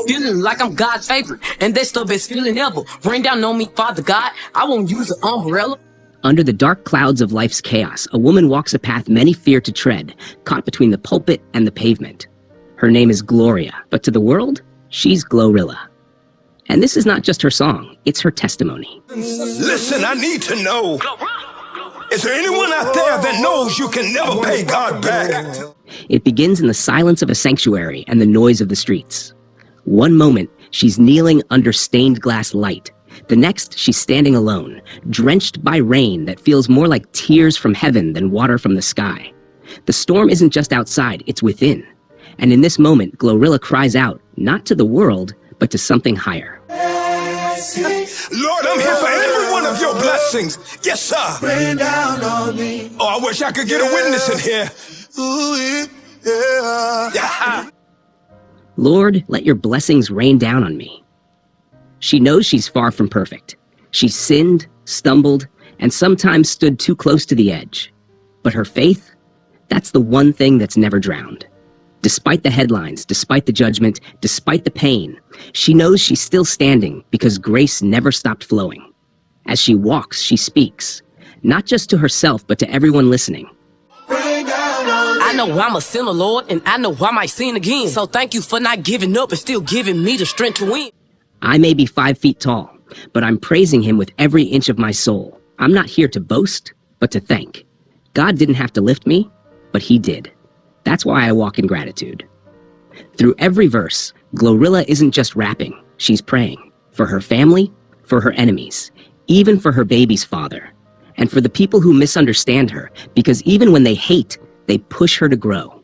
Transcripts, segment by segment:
Feeling like I'm God's favorite, and that's the best feeling ever. Rain down on me, Father God. I won't use an umbrella. Under the dark clouds of life's chaos, a woman walks a path many fear to tread, caught between the pulpit and the pavement. Her name is Gloria, but to the world, she's GloRilla. And this is not just her song, it's her testimony. Listen, I need to know, is there anyone out there that knows you can never pay God back? It begins in the silence of a sanctuary and the noise of the streets. One moment, she's kneeling under stained glass light. The next, she's standing alone, drenched by rain that feels more like tears from heaven than water from the sky. The storm isn't just outside, it's within. And in this moment, GloRilla cries out, not to the world, but to something higher. Lord, I'm here for every one of your blessings. Yes, sir. Rain down on me. Oh, I wish I could get a witness in here. Ooh, yeah. Lord, let your blessings rain down on me. She knows she's far from perfect. She's sinned, stumbled, and sometimes stood too close to the edge. But her faith, that's the one thing that's never drowned. Despite the headlines, despite the judgment, despite the pain, she knows she's still standing because grace never stopped flowing. As she walks, she speaks, not just to herself, but to everyone listening. I know I'm a sinner, Lord, and I know I might sin again. So thank you for not giving up and still giving me the strength to win. I may be 5 feet tall, but I'm praising him with every inch of my soul. I'm not here to boast, but to thank. God didn't have to lift me, but he did. That's why I walk in gratitude. Through every verse, GloRilla isn't just rapping, she's praying. For her family, for her enemies, even for her baby's father. And for the people who misunderstand her, because even when they hate, they push her to grow.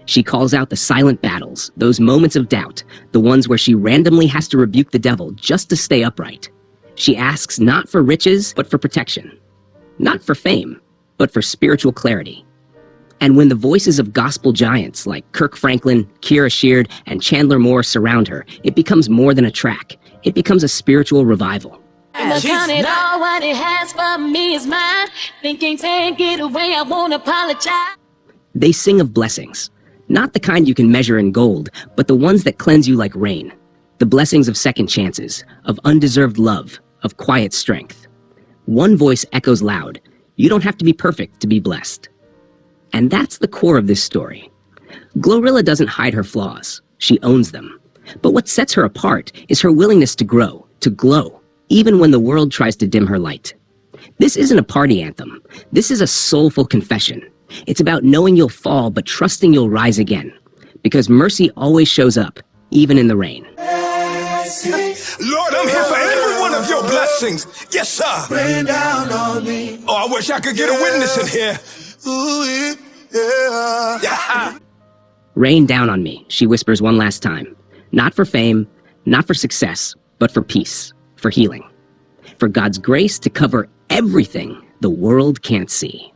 She calls out the silent battles, those moments of doubt, the ones where she randomly has to rebuke the devil just to stay upright. She asks not for riches, but for protection. Not for fame, but for spiritual clarity. And when the voices of gospel giants like Kirk Franklin, Kira Sheard, and Chandler Moore surround her, it becomes more than a track. It becomes a spiritual revival. Count it all, what it has for me is mine. Thinking take it away, I won't apologize. They sing of blessings. Not the kind you can measure in gold, but the ones that cleanse you like rain. The blessings of second chances, of undeserved love, of quiet strength. One voice echoes loud. You don't have to be perfect to be blessed. And that's the core of this story. GloRilla doesn't hide her flaws. She owns them. But what sets her apart is her willingness to grow, to glow, even when the world tries to dim her light. This isn't a party anthem. This is a soulful confession. It's about knowing you'll fall, but trusting you'll rise again. Because mercy always shows up, even in the rain. Lord, I'm here for every one of your blessings. Yes, sir. Rain down on me. Oh, I wish I could get a witness in here. Ooh, yeah. Rain down on me, she whispers one last time. Not for fame, not for success, but for peace, for healing. For God's grace to cover everything the world can't see.